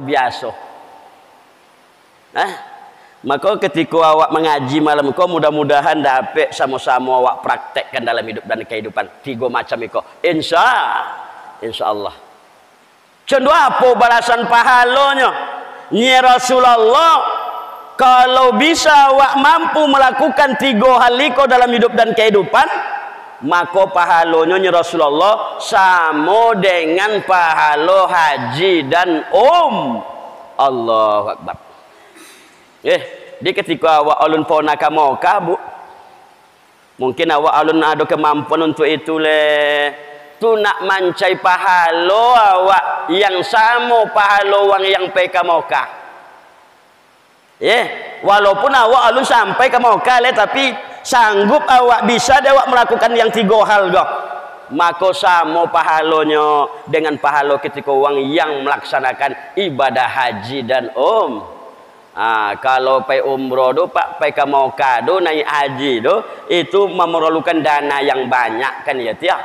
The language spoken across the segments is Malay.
biasa. Maka ketika awak mengaji malam kau mudah-mudahan dapat sama-sama awak praktekkan dalam hidup dan kehidupan 3 macam itu. Insya Allah. Contoh apa balasan pahalanya? Ya Rasulullah, kalau bisa awak mampu melakukan 3 hal itu dalam hidup dan kehidupan, maka pahalanya ya Rasulullah sama dengan pahala haji dan Allahu Akbar. Di ketika awak alun pona ka Mekah, Bu, mungkin awak alun ada kemampuan untuk itu tu nak mancai pahala awak yang sama pahala orang yang pergi ke Mekah. Walaupun awak alun sampai ke Mekah tapi sanggup awak bisa awak melakukan yang 3 hal kok, maka sama pahalanya dengan pahala ketika orang yang melaksanakan ibadah haji dan kalau pergi umroh do pak pergi ke Mekah do naik haji do itu memerlukan dana yang banyak kan ya tiap.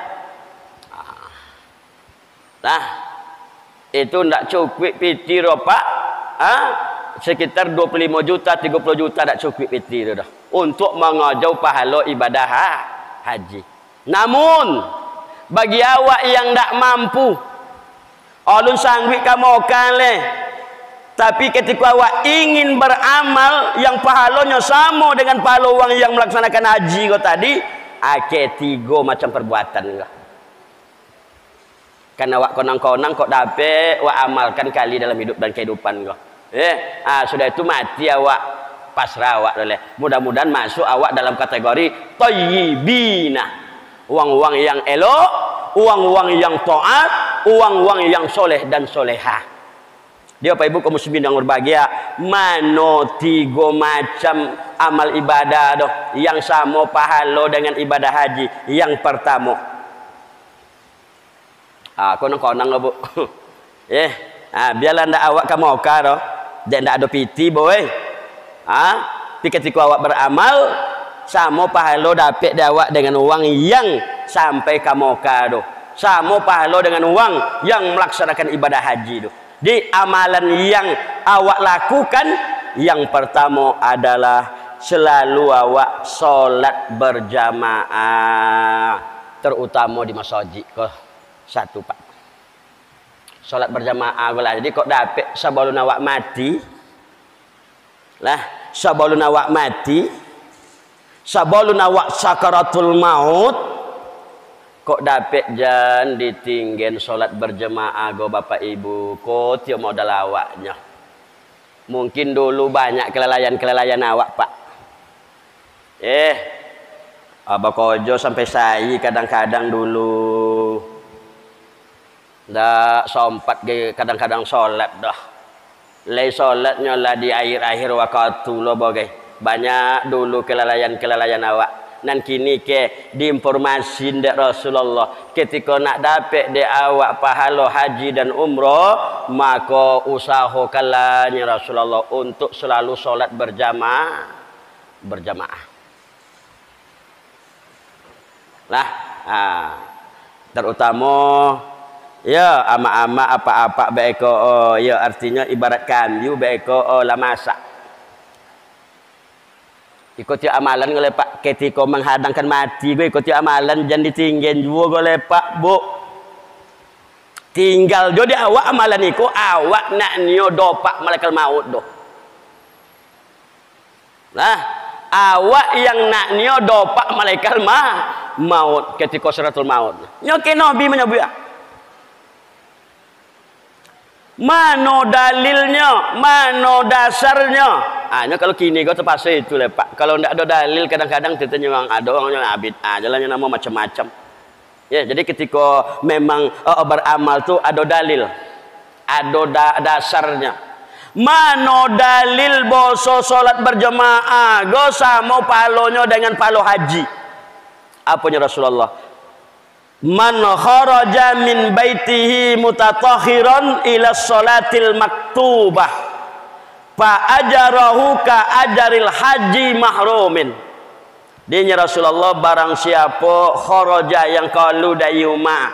Itu tidak cukup piti pak, sekitar 25 juta 30 juta tidak cukup piti dah untuk mengajau pahala ibadah haji. Namun bagi awak yang tidak mampu alun sanggup ke Mekah tapi ketika awak ingin beramal yang pahalanya sama dengan pahala orang yang melaksanakan haji kau tadi, ada 3 macam perbuatan kau. Kan awak konang-konang kok dapat awak amalkan kali dalam hidup dan kehidupan kau. Sudah itu mati awak pasrah awak oleh. Mudah-mudahan masuk awak dalam kategori thayyibina. Uang-uang yang elok, uang-uang yang taat, uang-uang yang soleh dan solehah. Dia Bapak Ibu kaum muslimin yang berbahagia, mana 3 macam amal ibadah doh yang sama pahala dengan ibadah haji. Yang pertama, konang-konang Bu. Biarlah ndak awak ke Mekah doh, dan ndak ada piti boy. Tapi ketika awak beramal sama pahala dapat awak dengan uang yang sampai ke Mekah doh. Sama pahala dengan uang yang melaksanakan ibadah haji doh. Di amalan yang awak lakukan, yang pertama adalah selalu awak solat berjamaah, terutama di masjid. Satu pak, solat berjamaah lah. Jadi kok dapat sebelum awak mati, sebelum awak mati, sebelum awak sakaratul maut, kok dapat jan ditinggen solat berjemaah go Bapak Ibu, kok tiap modal awaknya. Mungkin dulu banyak kelelayan awak pak. Abah Kojo sampai saya kadang-kadang dulu ndak sompat kadang-kadang solat dah. Solatnya lah di akhir-akhir waktu lo bagai. Banyak dulu kelelayan awak. Dan kini di informasi dari Rasulullah ketika nak dapat di awak pahala haji dan umrah, maka usahakanlah Rasulullah untuk selalu solat berjamaah. Terutama ya ama-ama apa-apa baik artinya ibarat kayu baik lah masak. Ikuti amalan oleh Pak ketika menghadangkan mati gue ikuti amalan jangan ditinggalin juga oleh Pak Bu. Tinggal jadi awak amalan itu awak nak nio dopak malaikat maut doh. Awak yang nak nio dopak malaikat maut ketika suratul maut. Nyoke Nabi menyebut mana dalilnya, mana dasarnya? Kalau kini kau terpaksa itu Pak. Kalau tidak ada dalil kadang-kadang kita memang ada orangnya abid jalannya nama macam-macam. Jadi ketika memang beramal tu ada dalil, ada dasarnya. Mana dalil boso solat berjemaah, go sama palonya dengan palo haji. Apanya Rasulullah? Man kharaja min baitihi mutatahhiran ila salatil maktubah fa ajarahu ka ajaril haji mahrumin. Dinya Rasulullah barang siapa kharaja yang kalu dari rumah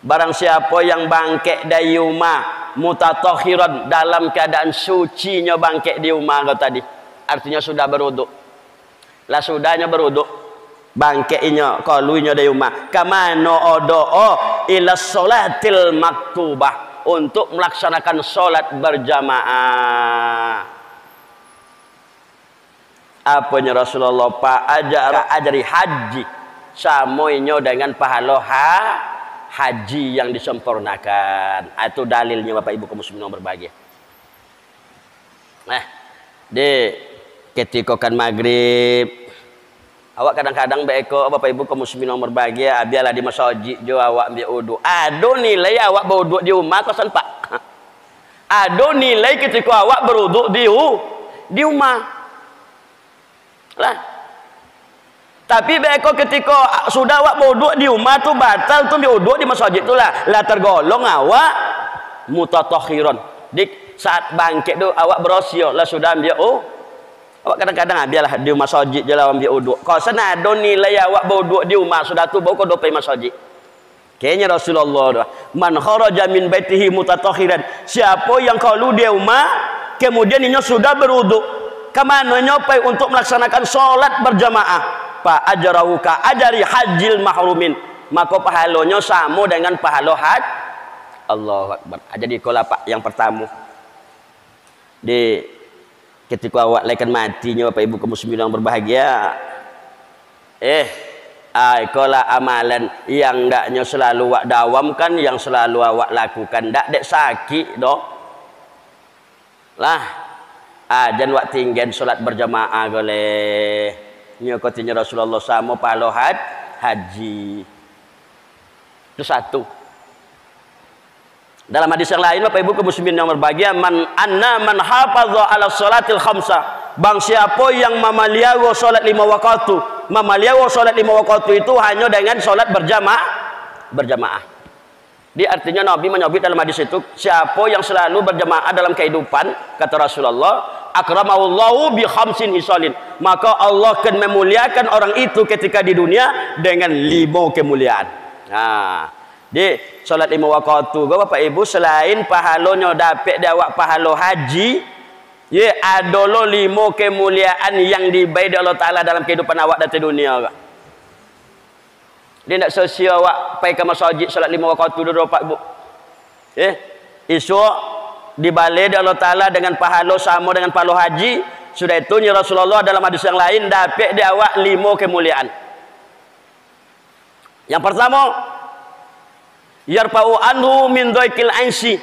Barang siapa yang bangkit dari rumah mutatahhiran, dalam keadaan sucinya bangkit di rumah kau tadi, artinya sudah berwuduk. Lah sudahnya berwuduk, bangkitnya kalunya dari rumah. Kamano odo'o ila sholatil maktubah, untuk melaksanakan sholat berjamaah. Apanya Rasulullah Pak ajari haji samoinyo dengan pahala haji yang disempurnakan. Itu dalilnya Bapak Ibu kaum muslimin yang berbahagia. Nah, di ketika kan maghrib, awak kadang-kadang beko Bapak Ibu kaum muslimin yang berbahagia, biarlah di masjid jo awak ambil wudu. Ado nilai awak berwudu di rumah kosan Pak. Ado nilai ketika awak berwudu di rumah. Lah. Tapi beko ketika sudah awak berwuduk di rumah tu batal tu berwuduk di masjid tu lah tergolong awak mutatahhiran. Di saat bangkit tu awak berosio lah sudah ambil awak kadang-kadang biarlah di masjid je lah ambil wuduk. Kau sana ada nilai awak berwuduk di rumah sudah tu baru kau dopai masjid. Kayaknya Rasulullah dah. Man kharaja min baitihi mutatahhiran. Siapa yang kalau dia rumah kemudian inya sudah berwuduk, kemana nyopai untuk melaksanakan sholat berjamaah, Pak ajarahu ka ajari hajil mahrumin, maka pahalanya sama dengan pahala haji. Allahu Akbar. Jadi kalau Pak yang pertama di ketika awak lekan matinya Bapak Ibu kaum muslimin yang berbahagia, kalau amalan yang ndaknya selalu awak dawamkan, yang selalu awak lakukan, ndak dek sakit doh lah. Dan wak tinggal solat berjamaah boleh nyokotinya Rasulullah sama pahala haji. Itu satu. Dalam hadis yang lain Bapak Ibu kaum muslimin yang berbahagia, man hafadha ala salatil khamsah, bang siapa yang memeliara solat 5 waktu. Memeliara solat 5 waktu itu hanya dengan solat berjamaah. Di artinya Nabi menyebut dalam hadis itu, siapa yang selalu berjamaah dalam kehidupan, kata Rasulullah, akramahullahu bi khamsin hisalin, maka Allah akan memuliakan orang itu ketika di dunia dengan 5 kemuliaan. Nah, di salat 5 waktu Bapak Ibu, selain pahalanya dapat dia awak pahala haji, ya ada 5 kemuliaan yang dibayar Allah Taala dalam kehidupan awak di dunia. Dia nak sosial awak pergi ke masjid salat 5 waktu dulu Pak Bu. Esok dibalik Allah Taala dengan pahala sama dengan pahala haji. Sudah itu Rasulullah dalam hadis yang lain dapat dia awak 5 kemuliaan. Yang pertama, yarfa'u anhu min dhaikil ainsi.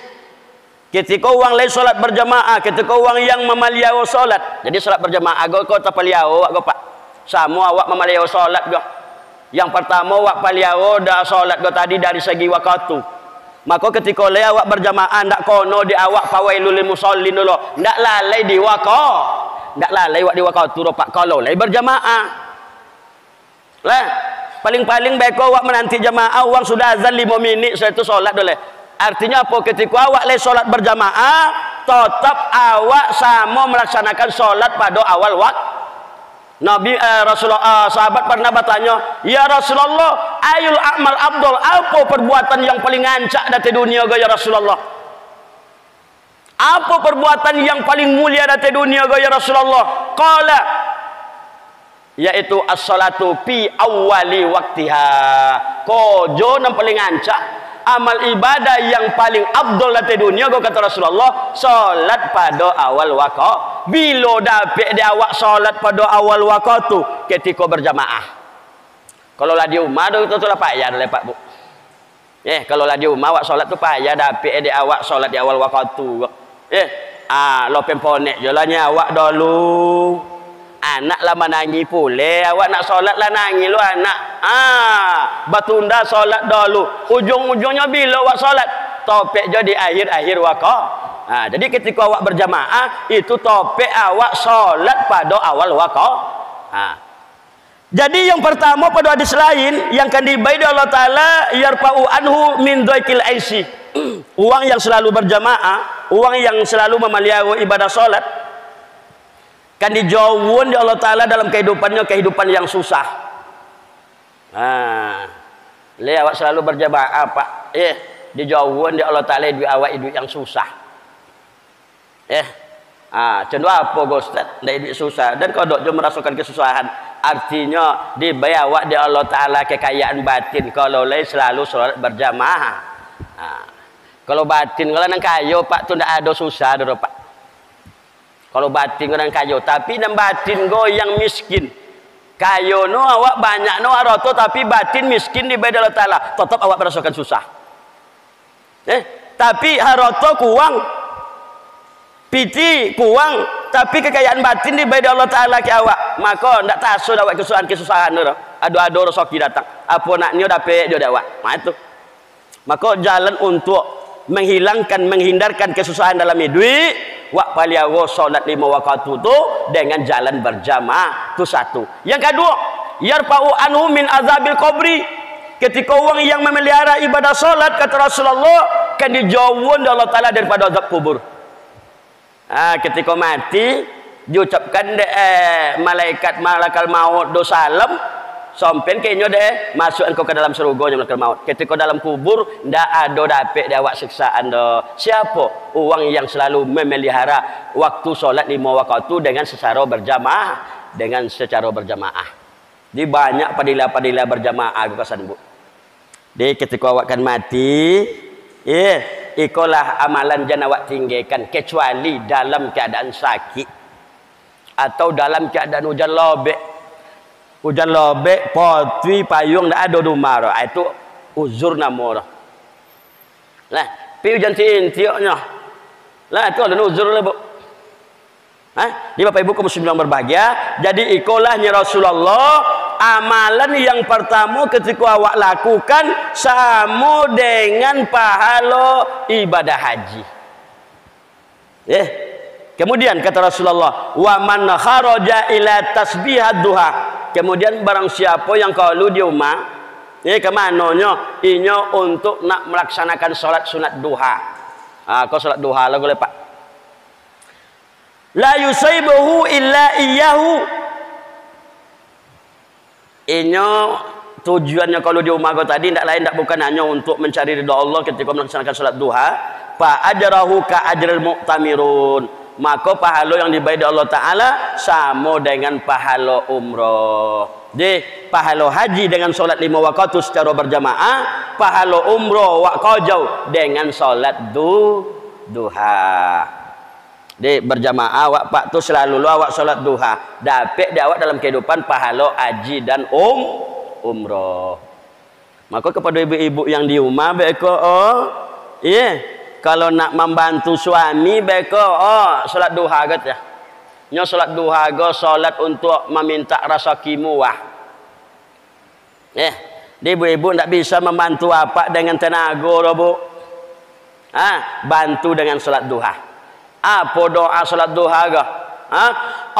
Ketika orang lain solat berjamaah, ketika orang yang memeliara solat. Jadi solat berjamaah kau tak peliara awak Pak. Sama awak memeliara solat kau. Yang pertama awak peliara dah solat kau tadi dari segi waktu. Maka ketika le awak berjamaah ndak kono di awak fawailul lil musallin dulu. Ndak lalai di waktu. Ndak lalai awak di waktu tu Pak kalau le berjamaah. Lah, paling-paling baik awak menanti jamaah uang sudah azan 5 minit setelah itu solat dulu. Artinya apa? Ketika awak le solat berjamaah, tetap awak sama melaksanakan solat pada awal waktu. Nabi Rasulullah sahabat pernah bertanya, ya Rasulullah, ayul amal abdul, apa perbuatan yang paling ngancak dari dunia ya Rasulullah? Apa perbuatan yang paling mulia dari dunia ya Rasulullah? Qala, yaitu as-salatu fi awwali waktiha. Kojo yang paling ngancak, amal ibadah yang paling abdul dari dunia kata Rasulullah, salat pada awal waktu. Bila dapat dia awak salat pada awal waktu ketika berjamaah. Kalau lah di rumah tu lah payah dah Pak Bu. Kalau lah di rumah awak salat tu payah dapat dia awak salat di awal waktu. Lo pemponek je lah awak dulu. Anak lah menangi pule, awak nak solat lah nangis lu anak. Batunda solat dulu. Ujung-ujungnya bila awak solat? Topik je di akhir-akhir waktu. Jadi ketika awak berjamaah itu topik awak solat pada awal waktu. Jadi yang pertama pada hadis lain yang akan dibayar Allah Taala yarfa'u anhu min dhaikil aisi. Uang yang selalu berjamaah, uang yang selalu memelihara ibadah solat, kan dijauhkan di Allah Ta'ala dalam kehidupannya, kehidupan yang susah. Le awak selalu berjamaah Pak. Dijauhin di Allah Taala duit awak duit yang susah. Cendu apa Ustaz? Ndak duit susah dan kau dok merasakan kesusahan. Artinya dibayar awak di Allah Taala kekayaan batin kalau le selalu salat berjamaah. Kalau batin kalau nang kayo Pak tu ndak ada susah dah Pak. Kalau batin nang kayo tapi nang batin go yang miskin. Kayo no awak banyak no aroto tapi batin miskin di beda Allah Taala, tetap awak merasakan susah. Tapi haroto kuang, piti kuang, tapi kekayaan batin di beda Allah Taala ke awak. Maka ndak tasu awak kesusahan no. Ado-ado rezeki datang. Apa naknya dapat dia awak. Itu. Maka jalan untuk menghindarkan kesusahan dalam hidup, wak paliawo salat 5 waktu itu dengan jalan berjamaah itu satu. Yang kedua, yarfa'u anhu min azabil qabri. Ketika orang yang memelihara ibadah salat kata Rasulullah kan dijauhkan Allah Taala daripada azab kubur. Ketika mati diucapkan malaikat malakal maut do salam sampai kayaknya deh masuk engkau ke dalam surga malakal maut. Ketika dalam kubur ndak ada dapat dia awak siksaan do. Siapa? Orang yang selalu memelihara waktu solat 5 waktu dengan secara berjamaah. Di banyak padilah berjamaah kesan Bu. Di ketika awak kan mati, ikolah amalan jangan awak tinggalkan kecuali dalam keadaan sakit atau dalam keadaan hujan lobek. Hujan lobek, potwi, payung, tak ada rumah. Itu uzur nama. Lah, pi hujan tintioknya. Lah, itu ada uzur lah, Bu. Di Bapak Ibu kaum muslimin yang berbahagia. Jadi ikolahnya Rasulullah. Amalan yang pertama ketika awak lakukan sama dengan pahala ibadah haji. Kemudian kata Rasulullah, wa man kharaja ila tasbihad duha. Kemudian barang siapa yang kalau di rumah, kemananya? Inya untuk nak melaksanakan sholat sunat duha. Kau sholat duha lah boleh Pak. La yusaibuhu illa iyyahu. Inya tujuannya kalau di rumah kau tadi tidak lain bukan hanya untuk mencari ridha Allah ketika melaksanakan sholat duha. Fa ajrahu ka ajril mu'tamirun. Maka pahala yang dibayar Allah Ta'ala sama dengan pahala umrah. Jadi pahala haji dengan solat 5 waktu secara berjamaah, pahala umrah wak kajau dengan solat duha. Jadi berjamaah wak pak tu selalu awak solat duha. Dapat dia awak dalam kehidupan pahala haji dan umrah. Maka kepada ibu-ibu yang di rumah beko kalau nak membantu suami beko solat duha gat ya. Nyo solat duha go solat untuk meminta rezeki muah. Ibu-ibu ndak bisa membantu apa dengan tenaga Bu. Bantu dengan solat duha. Apa doa solat duha go?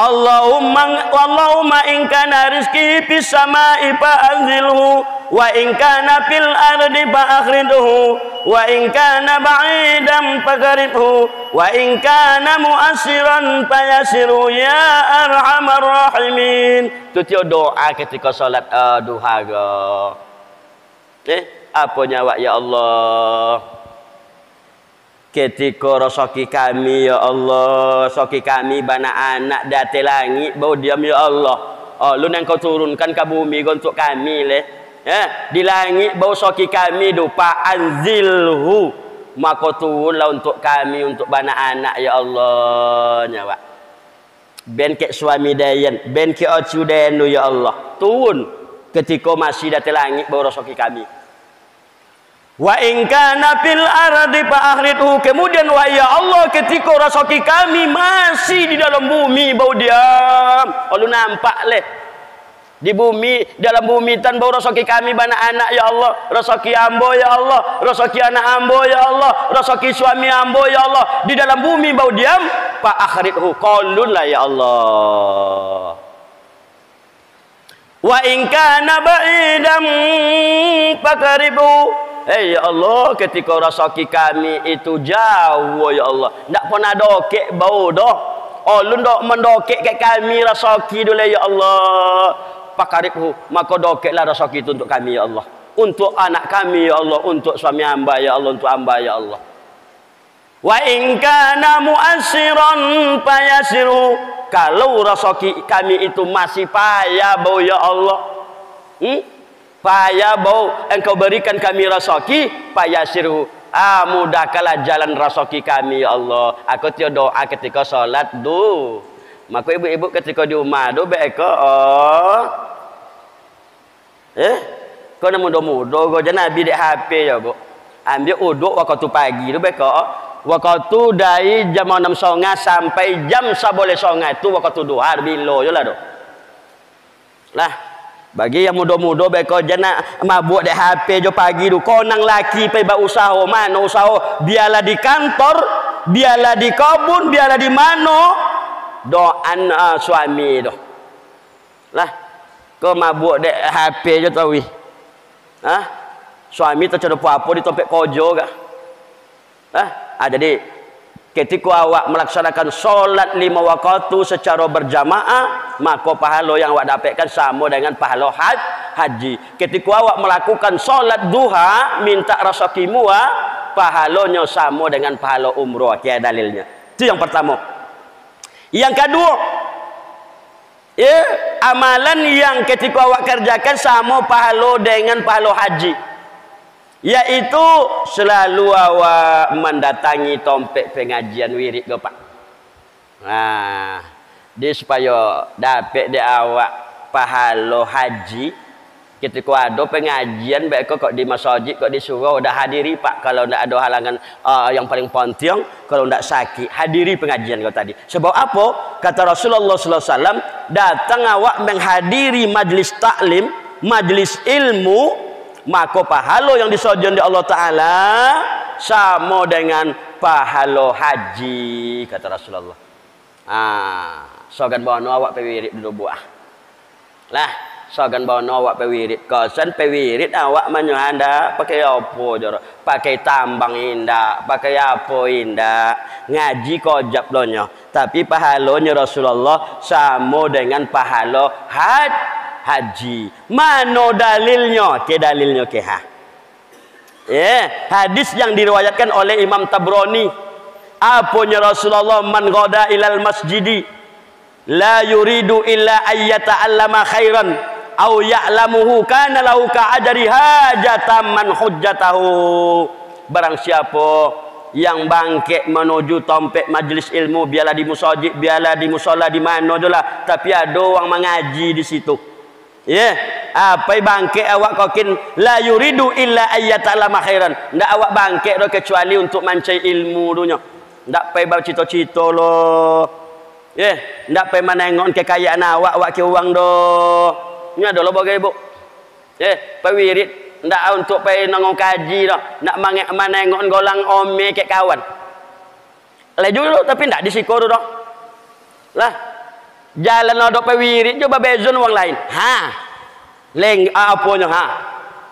Allahumma in kana rizqi fis samai fa anzilhu wa in kana fil ardi fa akhrijhu wa in kana ba'idan faqribhu wa in kana mu'assiran fayasiru ya arhamar rahimin. Itu doa ketika salat duha go. Apa nyawa ya Allah? Ketika rezeki kami ya Allah, rezeki kami bana anak dati langit bau diam ya Allah. Lu nang kau turunkan ke bumi untuk kami le. Di langit bau rezeki kami dupa anzilhu. Maka turunlah untuk kami untuk bana anak ya Allah nyawa. Ben ke suami dayan, ben ke ocu denu ya Allah. Turun ketika masih dati langit bau rezeki kami. Wa in kana fil ardi fa akhrijhu. Kemudian wa ya Allah ketika rezeki kami masih di dalam bumi bau diam. Kalau nampak leh di bumi, dalam bumi tan bau rezeki kami bana anak ya Allah, rezeki ambo ya Allah, rezeki anak ambo ya Allah, rezeki suami ambo ya Allah, di dalam bumi bau diam fa akhrijhu qalun la ya Allah. Wa in kana ba'idan faqribu. Ya Allah ketika rezeki kami itu jauh ya Allah. Tak pernah dokek bau dah. Lu ndak mendokek kat kami rezeki dulu ya Allah. Pakaribhu, maka dokeklah rezeki itu untuk kami ya Allah. untuk anak kami ya Allah, untuk suami hamba ya Allah, untuk hamba ya Allah. Wa in kana mu'assiran fayasiru, kalau rezeki kami itu masih payah bau ya Allah, payah bau, engkau berikan kami rezeki, fayasiru, mudahkanlah jalan rezeki kami ya Allah. Aku tiada doa ketika salat du. Maka ibu-ibu ketika di rumah tu baik kau nak muda-muda kau jangan Nabi dek HP ya bu. Ambil uduk waktu pagi tu baik waktu dari jam 6 songa sampai jam 11 songa itu waktu duha bilo je lah tu. Lah bagi yang muda-muda baik jangan mabuk dek HP je pagi tu. Kau nang laki pergi buat usaha, mana usaha? Biarlah di kantor, biarlah di kebun, biarlah di mana. Doan suami tu lah kau mabuk dek HP je tahu suami tu cakap apa di topik kojo kah jadi ketika awak melaksanakan solat 5 waktu secara berjamaah, maka pahala yang awak dapatkan sama dengan pahala haji. Ketika awak melakukan solat duha minta rezekimu, pahalanya sama dengan pahala umrah. Kaya dalilnya itu yang pertama. Yang kedua, amalan yang ketika awak kerjakan sama pahala dengan pahala haji, yaitu selalu awak mendatangi topik pengajian wirid ke Pak. Dia supaya dapat dia awak pahala haji. Ketika ada pengajian baik kok di masjid kok di surau dah hadiri Pak. Kalau tidak ada halangan yang paling penting, kalau tidak sakit hadiri pengajian kau tadi. Sebab apa? Kata Rasulullah sallallahu alaihi wasallam, datang awak menghadiri majlis taklim, majlis ilmu, maka pahala yang disajikan di Allah Taala sama dengan pahala haji, kata Rasulullah. Sogan bono awak pewirid dulu buah. Lah sogan bono awak pewirid, kosan pewirid awak menyuhanda pakai apa jor, pakai tambang indah, pakai apa indah, ngaji kojab donya, tapi pahalanya Rasulullah sama dengan pahala haji. Mana dalilnya? Ke dalilnya ke hadis yang diriwayatkan oleh Imam Tabrani. Apanya Rasulullah, man ghada ilal masjidi la yuridu illa ayyata'allama khairan au ya'lamuhu kana lahu ka'ajri hajatan man hujjatahu. Barang siapa yang bangkit menuju tempat majlis ilmu, biarlah di masjid, biarlah di musola, di mana jelah, tapi ada orang mengaji di situ. Apa bangkit awak kokin la yuridu illa ayyata'allama khairan. Ndak awak bangkit dah kecuali untuk mencari ilmu dunia. Ndak pai bau cita-cita lo. Ndak pai menengok kekayaan awak ke uang do. Ni ada lo bagai ibu. Pewirid ndak untuk pai nongong kaji dah. Ndak menengok golang ome ke kawan. Leju lo tapi ndak disiko dah. Lah jalan ada pewirid coba bezon orang lain. Leng apanya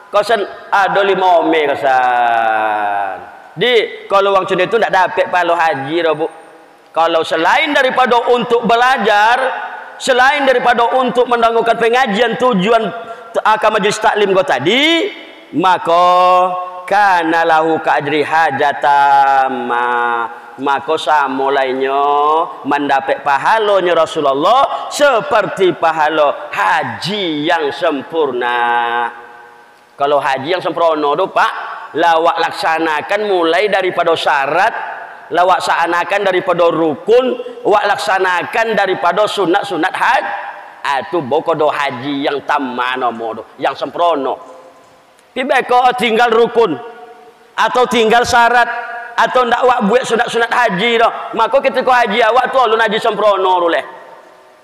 kosan ada 5 ome kosan. Di kalau wang cun itu ndak dapat pahala haji dah bu. Kalau selain daripada untuk belajar, selain daripada untuk mendengarkan pengajian tujuan akan majlis taklim kau tadi, maka kana lahu ka'ajri hajatama, maka sama lainnya mendapat pahalanya Rasulullah seperti pahala haji yang sempurna. Kalau haji yang sempurna tu Pak, lawak laksanakan mulai daripada syarat, lawak laksanakan daripada rukun, wak laksanakan daripada sunat-sunat haji. Itu bokodo haji yang tamana modo, yang sempurna. Tiba kau tinggal rukun atau tinggal syarat atau ndak wak buat sunat-sunat haji dah, maka ketika haji awak tu alun haji sempurna oleh.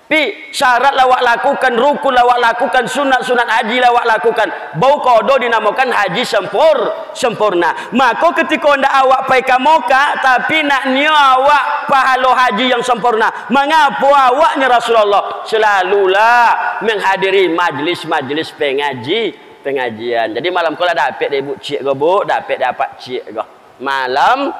Pi syarat lawak lakukan, rukun lawak lakukan, sunat-sunat haji lawak lakukan, bau kodo dinamakan haji sempurna. Maka ketika ndak awak pai kamoka tapi nak niat awak pahala haji yang sempurna, mengapa awaknya Rasulullah selalulah menghadiri majlis-majlis pengajian. Jadi malam kala dapat ibu cik ke bu, dapat cik ke malam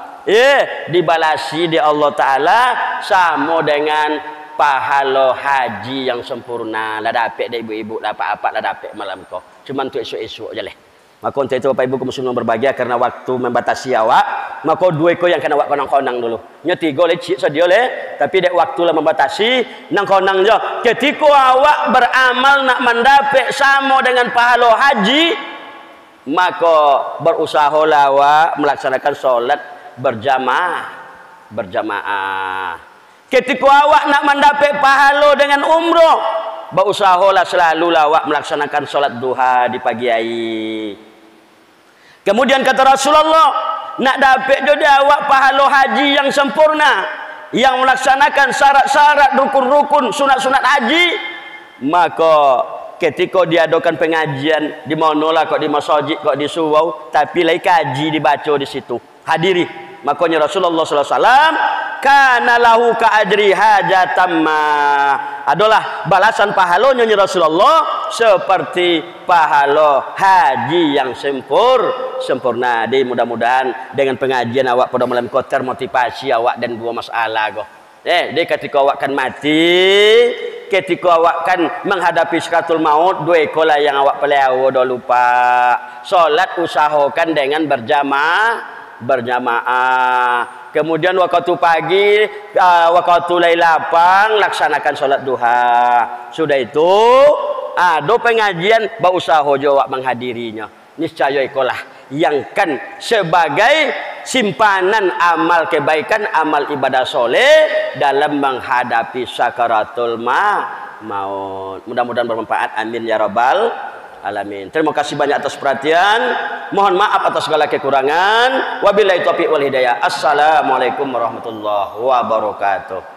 dibalasi di Allah Taala sama dengan pahala haji yang sempurna. Lah dapat dah ibu-ibu dapat apa lah dapat malam kau. Cuma tu esok-esok je leh. Maka untuk itu Bapak Ibu kaum muslimin berbahagia, karena waktu membatasi awak, maka dua ko yang kena awak konang-konang dulu. Nya tiga le cik sadia le, tapi dek waktu lah membatasi nang konang jo. Ketika awak beramal nak mendapat sama dengan pahala haji, maka berusahalah awak melaksanakan solat berjamaah. Ketika awak nak mendapat pahala dengan umrah, berusahalah selalu awak melaksanakan solat duha di pagi hari. Kemudian kata Rasulullah, nak dapat juga awak pahala haji yang sempurna, yang melaksanakan syarat-syarat, rukun-rukun, sunat-sunat haji, maka ketika diadakan pengajian di manalah, kok di masjid, kok di surau, tapi lagi kaji dibaca di situ, hadiri. Makanya Rasulullah SAW, kana lahu ka ajri hajatamma, adalah balasan pahalanya Rasulullah seperti pahala haji yang sempurna. Jadi mudah-mudahan dengan pengajian awak pada malam kau termotivasi awak dan dua masalah go. Dia ketika awak kan mati, ketika awak kan menghadapi sakratul maut, dua ekola yang awak pelihara dah lupa. Solat usahakan dengan berjamaah. Kemudian waktu pagi, waktu lapang, laksanakan solat duha. Sudah itu ada pengajian, berusaha jawab menghadirinya. Niscaya ikolah yang kan sebagai simpanan amal kebaikan, amal ibadah soleh dalam menghadapi sakaratul maut. Mudah-mudahan bermanfaat. Amin ya rabbal alamin. Terima kasih banyak atas perhatian. Mohon maaf atas segala kekurangan. Wabillahi taufiq wal hidayah. Assalamualaikum warahmatullahi wabarakatuh.